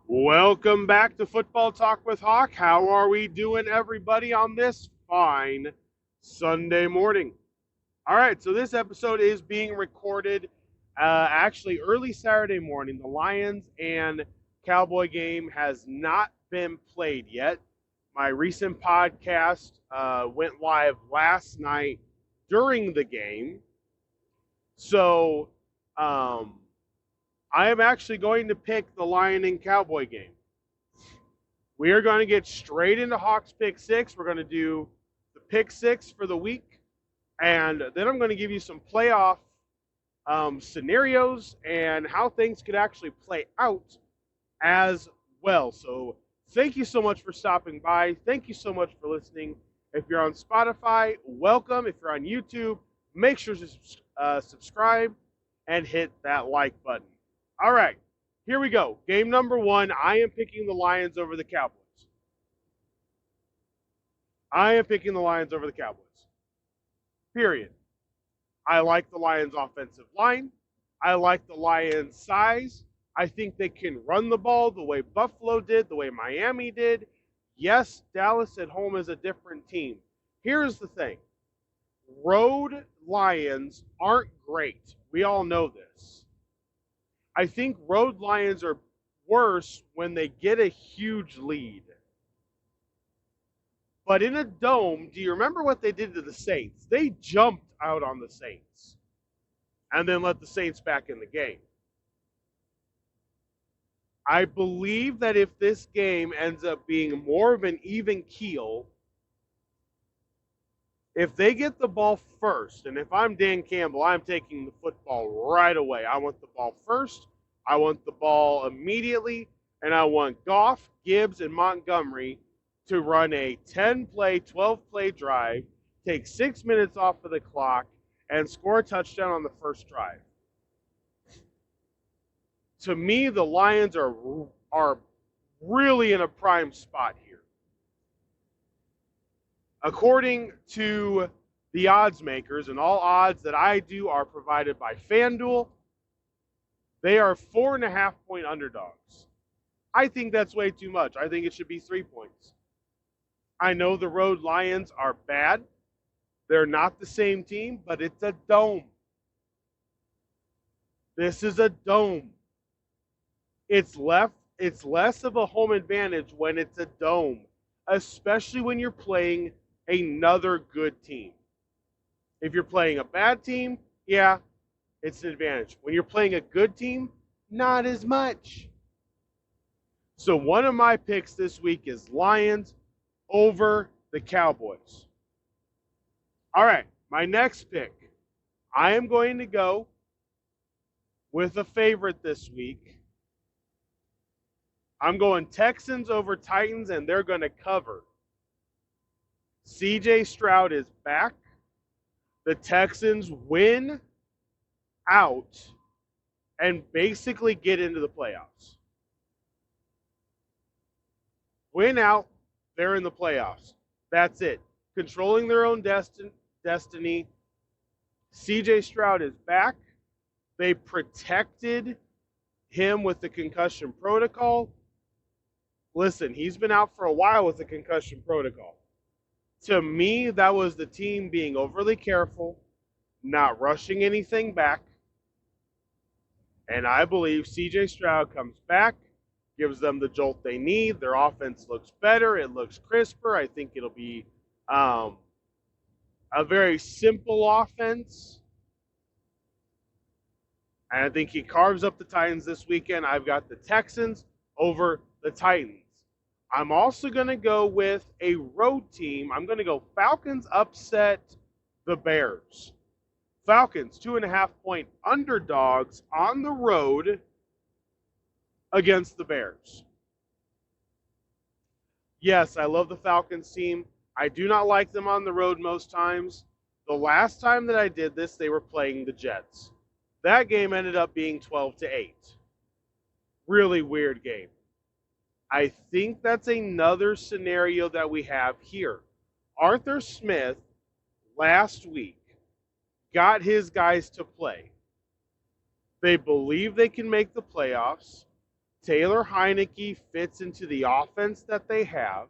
Welcome back to Football Talk with Hawk. How are we doing, everybody, on this fine Sunday morning? All right, so this episode is being recorded actually early Saturday morning. The Lions and Cowboy game has not been played yet. My recent podcast went live last night during the game. So I am actually going to pick the Lion and Cowboy game. We are going to get straight into Hawks Pick Six. We're going to do the Pick Six for the week, and then I'm going to give you some playoff scenarios and how things could actually play out as well. So thank you so much for stopping by. Thank you so much for listening. If you're on Spotify, welcome. If you're on YouTube, make sure to subscribe and hit that like button. All right. Here we go. Game number one. I am picking the Lions over the Cowboys. I am picking the Lions over the Cowboys. Period. I like the Lions' offensive line. I like the Lions' size. I think they can run the ball the way Buffalo did, the way Miami did. Yes, Dallas at home is a different team. Here's the thing. Road Lions aren't great. We all know this. I think road Lions are worse when they get a huge lead. But in a dome, do you remember what they did to the Saints? They jumped out on the Saints and then let the Saints back in the game. I believe that if this game ends up being more of an even keel, if they get the ball first, and if I'm Dan Campbell, I'm taking the football right away. I want the ball first. I want the ball immediately. And I want Goff, Gibbs, and Montgomery to run a 10-play, 12-play drive, take 6 minutes off of the clock, and score a touchdown on the first drive. To me, the Lions are really in a prime spot here. According to the odds makers, and all odds that I do are provided by FanDuel, they are 4.5-point underdogs. I think that's way too much. I think it should be 3 points. I know the road Lions are bad. They're not the same team, but it's a dome. This is a dome. It's less of a home advantage when it's a dome, especially when you're playing another good team. If you're playing a bad team, yeah, it's an advantage. When you're playing a good team, not as much. So one of my picks this week is Lions over the Cowboys. All right, my next pick. I am going to go with a favorite this week. I'm going Texans over Titans, and they're going to cover. C.J. Stroud is back. The Texans win out and basically get into the playoffs. Win out, they're in the playoffs. That's it. Controlling their own destiny. C.J. Stroud is back. They protected him with the concussion protocol. Listen, he's been out for a while with the concussion protocol. To me, that was the team being overly careful, not rushing anything back. And I believe C.J. Stroud comes back, gives them the jolt they need. Their offense looks better. It looks crisper. I think it'll be a very simple offense. And I think he carves up the Titans this weekend. I've got the Texans over the Titans. I'm also going to go with a road team. I'm going to go Falcons upset the Bears. Falcons, 2.5-point underdogs on the road against the Bears. Yes, I love the Falcons team. I do not like them on the road most times. The last time that I did this, they were playing the Jets. That game ended up being 12-8. Really weird game. I think that's another scenario that we have here. Arthur Smith last week got his guys to play. They believe they can make the playoffs. Taylor Heineke fits into the offense that they have.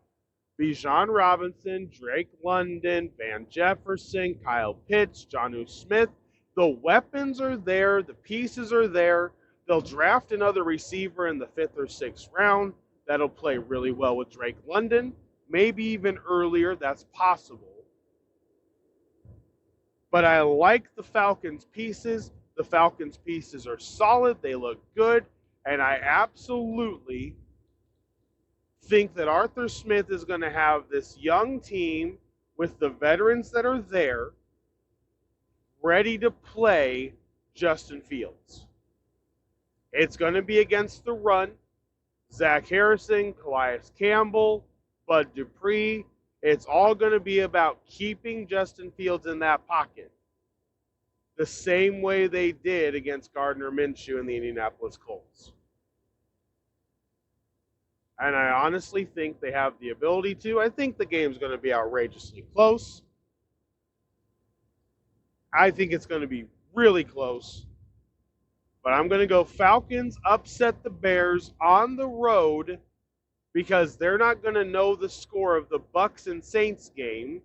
Bijan Robinson, Drake London, Van Jefferson, Kyle Pitts, Jonnu Smith. The weapons are there. The pieces are there. They'll draft another receiver in the 5th or 6th round that'll play really well with Drake London. Maybe even earlier. That's possible. But I like the Falcons pieces. The Falcons pieces are solid. They look good. And I absolutely think that Arthur Smith is going to have this young team with the veterans that are there ready to play Justin Fields. It's going to be against the run. Zach Harrison, Calais Campbell, Bud Dupree. It's all going to be about keeping Justin Fields in that pocket the same way they did against Gardner Minshew and the Indianapolis Colts. And I honestly think they have the ability to. I think the game's going to be outrageously close. I think it's going to be really close. But I'm going to go Falcons upset the Bears on the road because they're not going to know the score of the Bucs and Saints game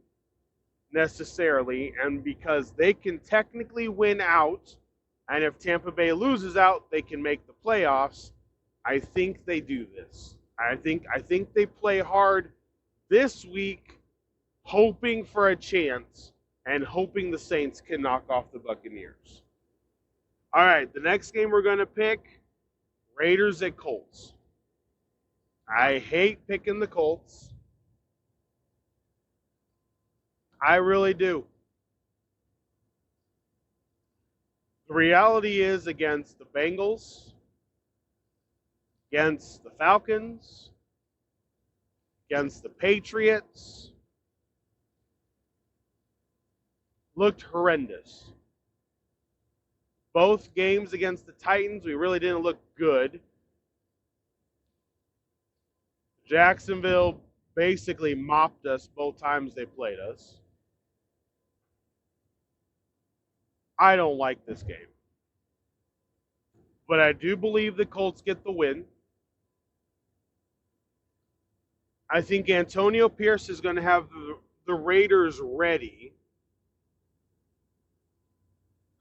necessarily, and because they can technically win out, and if Tampa Bay loses out, they can make the playoffs. I think they do this. I think they play hard this week, hoping for a chance and hoping the Saints can knock off the Buccaneers. All right, the next game we're going to pick, Raiders at Colts. I hate picking the Colts. I really do. The reality is against the Bengals, against the Falcons, against the Patriots, looked horrendous. Both games against the Titans, we really didn't look good. Jacksonville basically mopped us both times they played us. I don't like this game. But I do believe the Colts get the win. I think Antonio Pierce is going to have the Raiders ready.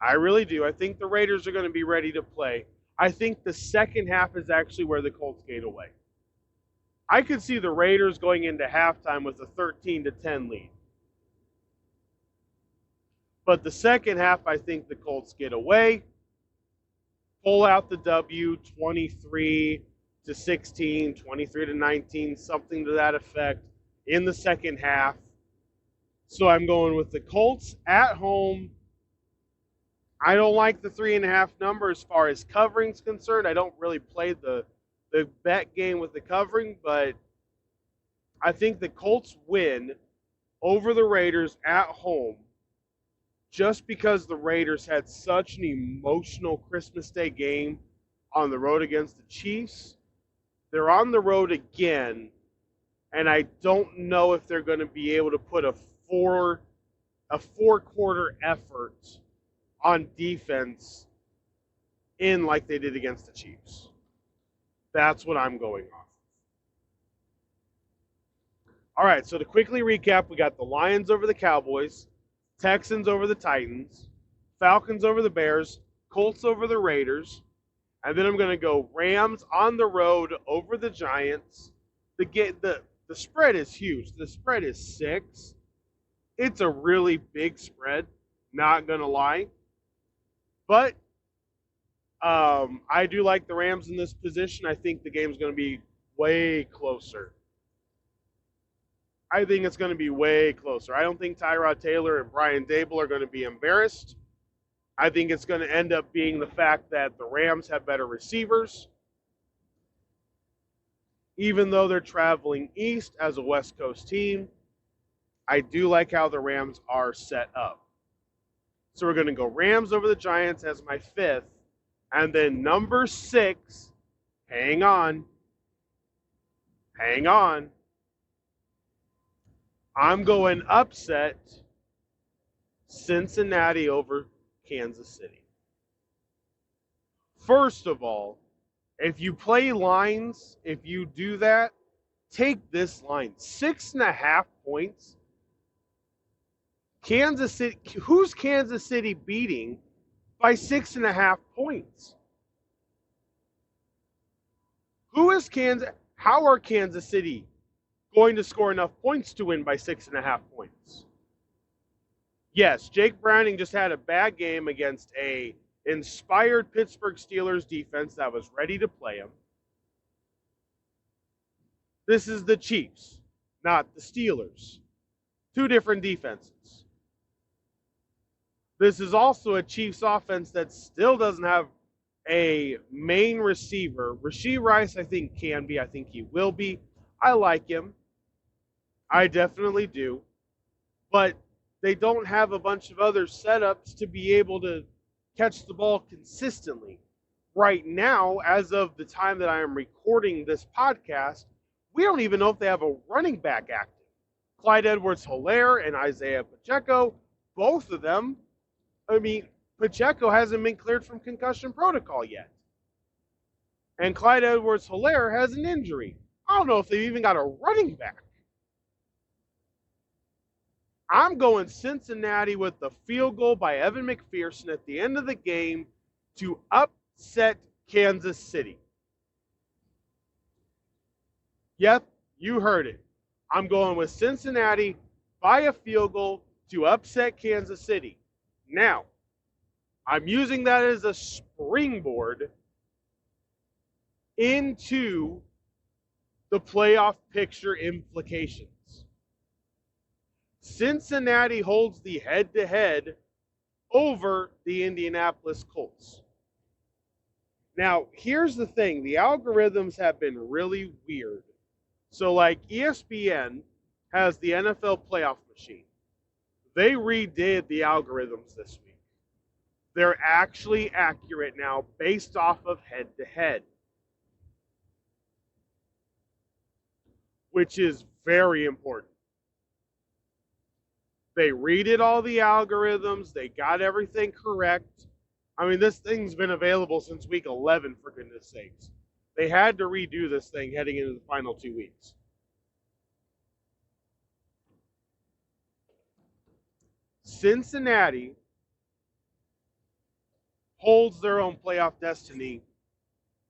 I really do. I think the Raiders are going to be ready to play. I think the second half is actually where the Colts gate away. I could see the Raiders going into halftime with a 13-10 lead. But the second half, I think the Colts get away, pull out the W, 23-16, 23-19, something to that effect in the second half. So I'm going with the Colts at home. I don't like the 3.5 number as far as covering's concerned. I don't really play the bet game with the covering, but I think the Colts win over the Raiders at home just because the Raiders had such an emotional Christmas Day game on the road against the Chiefs. They're on the road again, and I don't know if they're going to be able to put a four-quarter effort on defense in like they did against the Chiefs. That's what I'm going off. All right, so to quickly recap, we got the Lions over the Cowboys, Texans over the Titans, Falcons over the Bears, Colts over the Raiders, and then I'm going to go Rams on the road over the Giants. The spread is huge. The spread is 6. It's a really big spread, not going to lie. But I do like the Rams in this position. I think the game's going to be way closer. I think it's going to be way closer. I don't think Tyrod Taylor and Brian Dable are going to be embarrassed. I think it's going to end up being the fact that the Rams have better receivers. Even though they're traveling east as a West Coast team, I do like how the Rams are set up. So we're going to go Rams over the Giants as my 5th. And then number 6, hang on. I'm going upset Cincinnati over Kansas City. First of all, If you play lines, if you do that, take this line. 6.5 points. Kansas City, who's Kansas City beating by 6.5 points? Who is Kansas? How are Kansas City going to score enough points to win by 6.5 points? Yes, Jake Browning just had a bad game against a inspired Pittsburgh Steelers defense that was ready to play him. This is the Chiefs, not the Steelers. Two different defenses. This is also a Chiefs offense that still doesn't have a main receiver. Rashee Rice, I think, can be. I think he will be. I like him. I definitely do. But they don't have a bunch of other setups to be able to catch the ball consistently. Right now, as of the time that I am recording this podcast, we don't even know if they have a running back active. Clyde Edwards-Helaire and Isaiah Pacheco, both of them, Pacheco hasn't been cleared from concussion protocol yet. And Clyde Edwards-Helaire has an injury. I don't know if they've even got a running back. I'm going Cincinnati with the field goal by Evan McPherson at the end of the game to upset Kansas City. Yep, you heard it. I'm going with Cincinnati by a field goal to upset Kansas City. Now, I'm using that as a springboard into the playoff picture implications. Cincinnati holds the head-to-head over the Indianapolis Colts. Now, here's the thing. The algorithms have been really weird. So, like, ESPN has the NFL playoff machine. They redid the algorithms this week. They're actually accurate now based off of head-to-head, which is very important. They redid all the algorithms. They got everything correct. I mean, this thing's been available since week 11, for goodness sakes. They had to redo this thing heading into the final 2 weeks. Cincinnati holds their own playoff destiny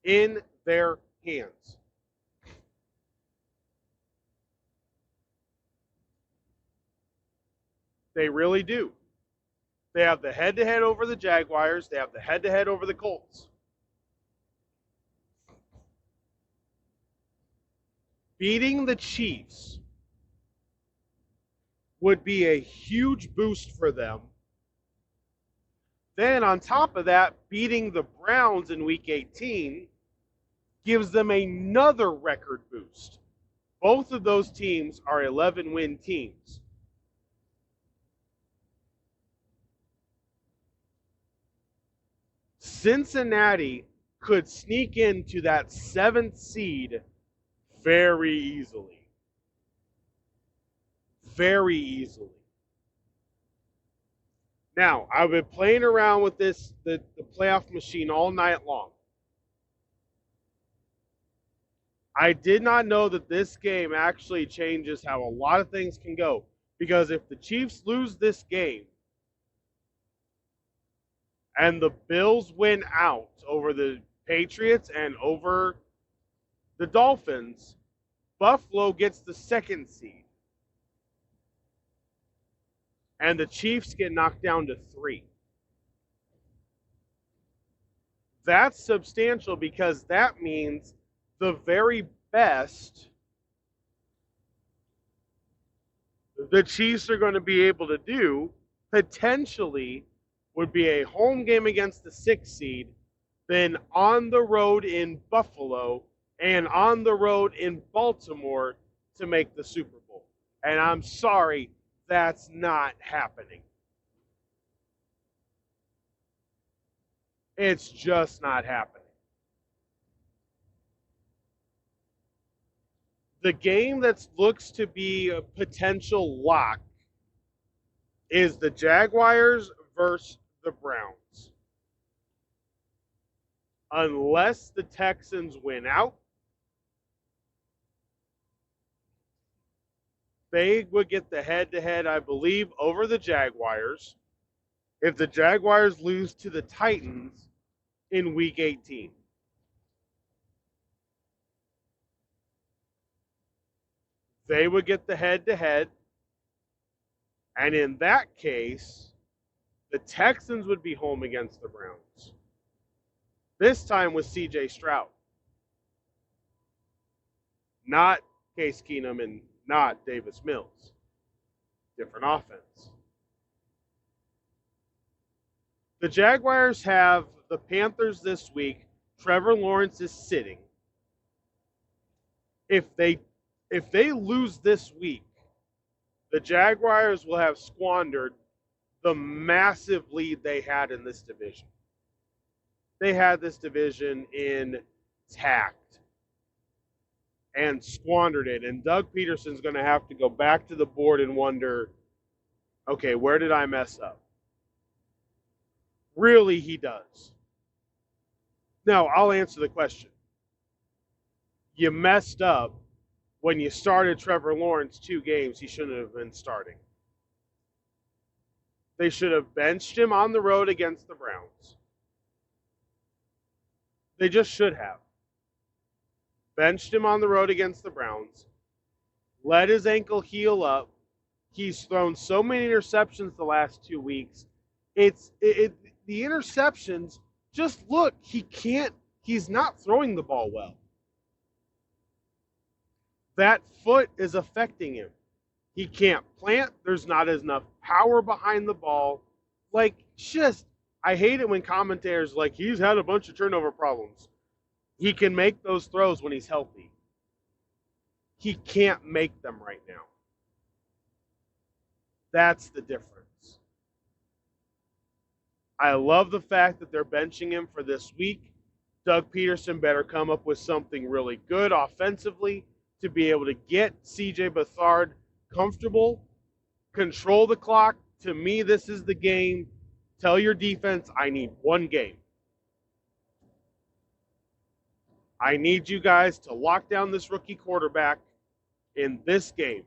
in their hands. They really do. They have the head-to-head over the Jaguars. They have the head-to-head over the Colts. Beating the Chiefs would be a huge boost for them. Then on top of that, beating the Browns in Week 18 gives them another record boost. Both of those teams are 11-win teams. Cincinnati could sneak into that 7th seed very easily. Very easily. Now, I've been playing around with the playoff machine all night long. I did not know that this game actually changes how a lot of things can go. Because if the Chiefs lose this game, and the Bills win out over the Patriots and over the Dolphins, Buffalo gets the 2nd seed. And the Chiefs get knocked down to 3. That's substantial because that means the very best the Chiefs are going to be able to do potentially would be a home game against the 6th seed, then on the road in Buffalo and on the road in Baltimore to make the Super Bowl. And I'm sorry, that's not happening. It's just not happening. The game that looks to be a potential lock is the Jaguars versus the Browns. unless the Texans win out, they would get the head-to-head, I believe, over the Jaguars if the Jaguars lose to the Titans in Week 18. They would get the head-to-head, and in that case, the Texans would be home against the Browns. This time with C.J. Stroud. Not Case Keenum and not Davis Mills. Different offense. The Jaguars have the Panthers this week. Trevor Lawrence is sitting. If they lose this week, the Jaguars will have squandered the massive lead they had in this division. They had this division intact and squandered it. And Doug Peterson's going to have to go back to the board and wonder, okay, where did I mess up? Really, he does. Now, I'll answer the question. You messed up when you started Trevor Lawrence 2 games he shouldn't have been starting. They should have benched him on the road against the Browns. They just should have. Benched him on the road against the Browns. Let his ankle heal up. He's thrown so many interceptions the last 2 weeks. The interceptions, just look, he's not throwing the ball well. That foot is affecting him. He can't plant. There's not enough power behind the ball. I hate it when commentators he's had a bunch of turnover problems. He can make those throws when he's healthy. He can't make them right now. That's the difference. I love the fact that they're benching him for this week. Doug Peterson better come up with something really good offensively to be able to get C.J. Beathard comfortable, control the clock. To me, this is the game. Tell your defense, I need one game. I need you guys to lock down this rookie quarterback in this game.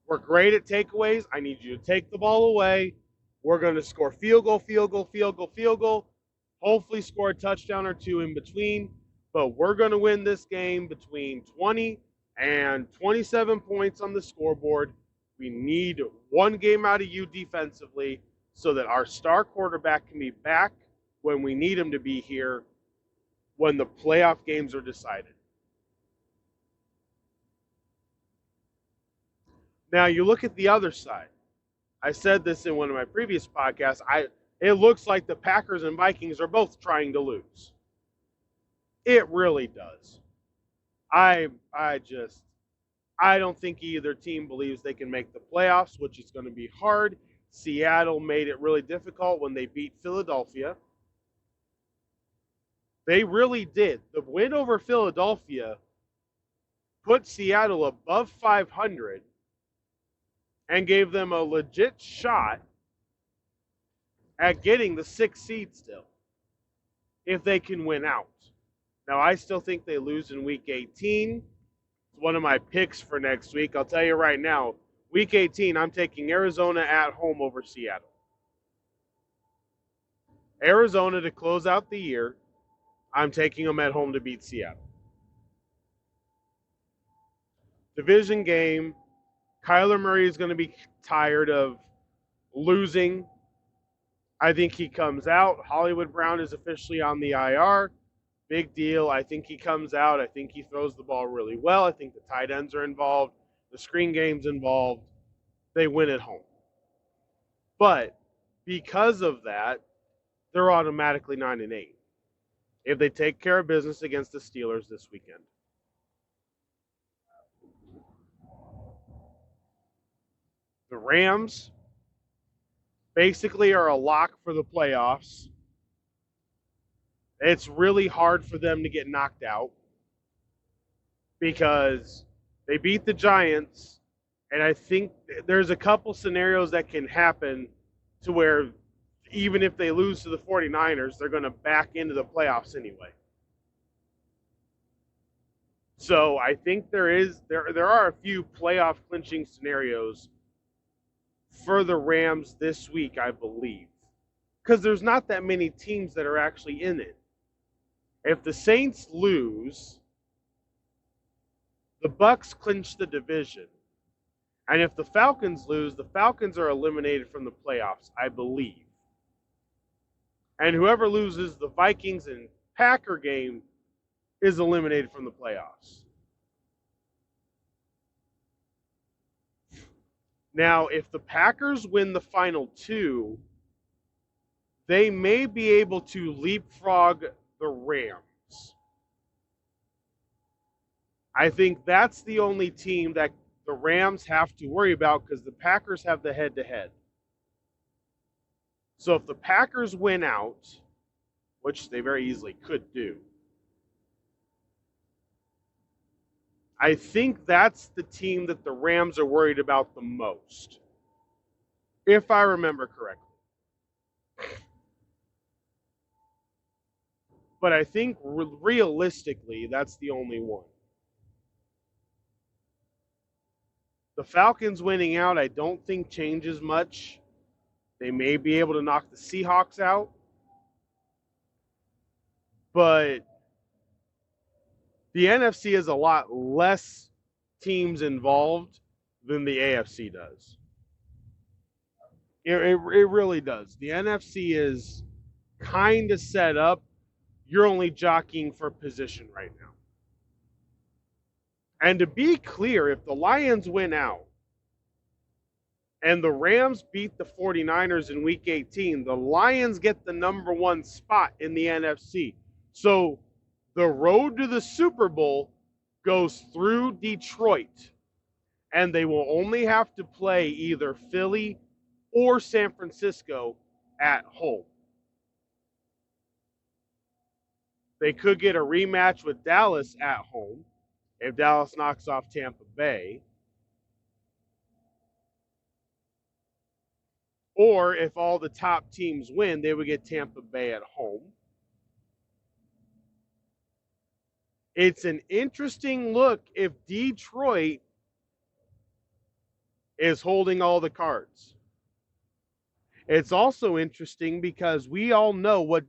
We're great at takeaways. I need you to take the ball away. We're going to score field goal. Hopefully score a touchdown or two in between. But we're going to win this game between 20 and 27 points on the scoreboard. We need one game out of you defensively so that our star quarterback can be back when we need him to be here when the playoff games are decided. Now, you look at the other side. I said this in one of my previous podcasts. It looks like the Packers and Vikings are both trying to lose. It really does. I don't think either team believes they can make the playoffs, which is going to be hard. Seattle made it really difficult when they beat Philadelphia. They really did. The win over Philadelphia put Seattle above 500 and gave them a legit shot at getting the 6th seed still, if they can win out. Now, I still think they lose in Week 18. It's one of my picks for next week. I'll tell you right now, Week 18, I'm taking Arizona at home over Seattle. Arizona to close out the year, I'm taking them at home to beat Seattle. Division game, Kyler Murray is going to be tired of losing. I think he comes out. Hollywood Brown is officially on the IR. Big deal. I think he comes out. I think he throws the ball really well. I think the tight ends are involved. The screen game's involved. They win at home. But because of that, they're automatically 9-8 if they take care of business against the Steelers this weekend. The Rams basically are a lock for the playoffs. It's really hard for them to get knocked out because they beat the Giants, and I think there's a couple scenarios that can happen to where even if they lose to the 49ers, they're going to back into the playoffs anyway. So I think there are a few playoff clinching scenarios for the Rams this week, I believe. Because there's not that many teams that are actually in it. If the Saints lose, the Bucs clinch the division. And if the Falcons lose, the Falcons are eliminated from the playoffs, I believe. And whoever loses the Vikings and Packer game is eliminated from the playoffs. Now, if the Packers win the final two, they may be able to leapfrog the Rams. I think that's the only team that the Rams have to worry about because the Packers have the head-to-head. So if the Packers win out, which they very easily could do, I think that's the team that the Rams are worried about the most, if I remember correctly. But I think realistically, that's the only one. The Falcons winning out, I don't think changes much. They may be able to knock the Seahawks out. But the NFC has a lot less teams involved than the AFC does. It really does. The NFC is kind of set up. You're only jockeying for position right now. And to be clear, if the Lions win out and the Rams beat the 49ers in Week 18, the Lions get the number one spot in the NFC. So the road to the Super Bowl goes through Detroit, and they will only have to play either Philly or San Francisco at home. They could get a rematch with Dallas at home if Dallas knocks off Tampa Bay. Or if all the top teams win, they would get Tampa Bay at home. It's an interesting look if Detroit is holding all the cards. It's also interesting because we all know what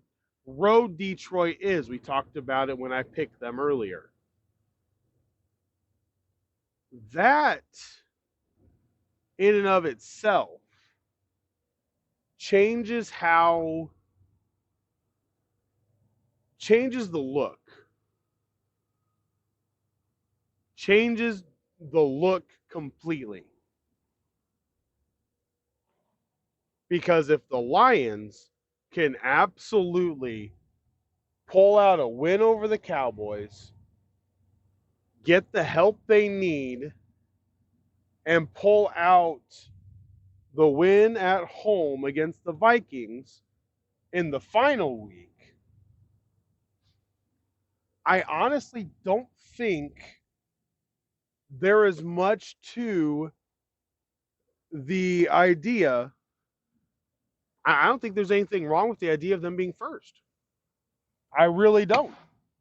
road Detroit is. We talked about it when I picked them earlier. That, in and of itself, changes the look. Changes the look completely. Because if the Lions can absolutely pull out a win over the Cowboys, get the help they need, and pull out the win at home against the Vikings in the final week, I honestly don't think there is much to the idea. I don't think there's anything wrong with the idea of them being first. I really don't.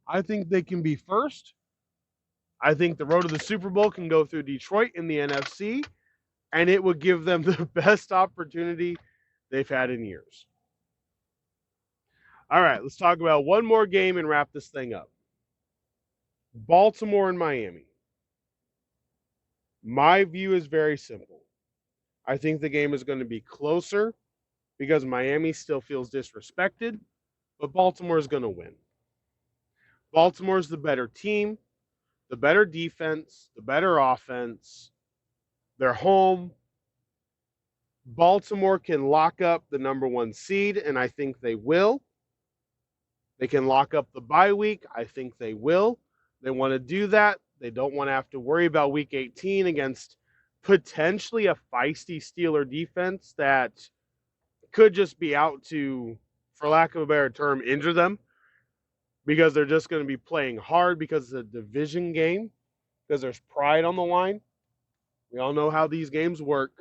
I think they can be first. I think the road to the Super Bowl can go through Detroit in the NFC, and it would give them the best opportunity they've had in years. All right, let's talk about one more game and wrap this thing up. Baltimore and Miami. My view is very simple. I think the game is going to be closer because Miami still feels disrespected, but Baltimore is going to win. Baltimore's the better team, the better defense, the better offense. They're home. Baltimore can lock up the number one seed, and I think they will. They can lock up the bye week. I think they will. They want to do that. They don't want to have to worry about Week 18 against potentially a feisty Steeler defense that could just be out to, for lack of a better term, injure them because they're just going to be playing hard because it's a division game, because there's pride on the line. We all know how these games work.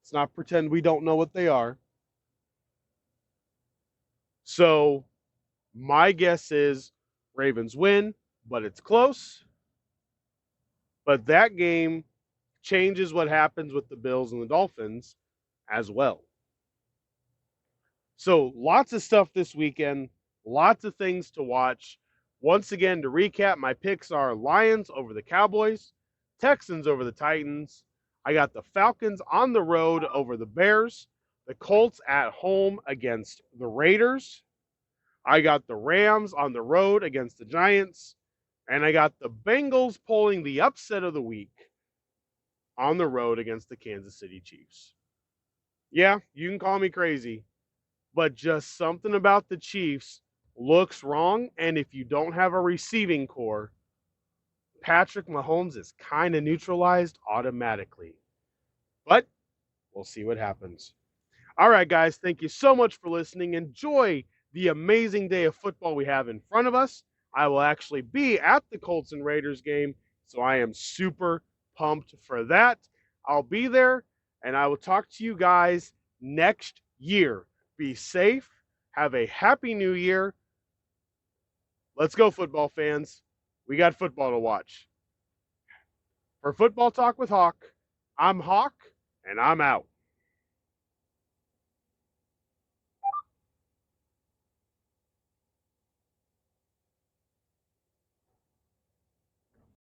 Let's not pretend we don't know what they are. So my guess is Ravens win, but it's close. But that game changes what happens with the Bills and the Dolphins as well. So lots of stuff this weekend, lots of things to watch. Once again, to recap, my picks are Lions over the Cowboys, Texans over the Titans. I got the Falcons on the road over the Bears, the Colts at home against the Raiders. I got the Rams on the road against the Giants, and I got the Bengals pulling the upset of the week on the road against the Kansas City Chiefs. Yeah, you can call me crazy, but just something about the Chiefs looks wrong. And if you don't have a receiving core, Patrick Mahomes is kind of neutralized automatically. But we'll see what happens. All right, guys, thank you so much for listening. Enjoy the amazing day of football we have in front of us. I will actually be at the Colts and Raiders game, so I am super pumped for that. I'll be there, and I will talk to you guys next year. Be safe. Have a happy new year. Let's go, football fans. We got football to watch. For Football Talk with Hawk, I'm Hawk, and I'm out.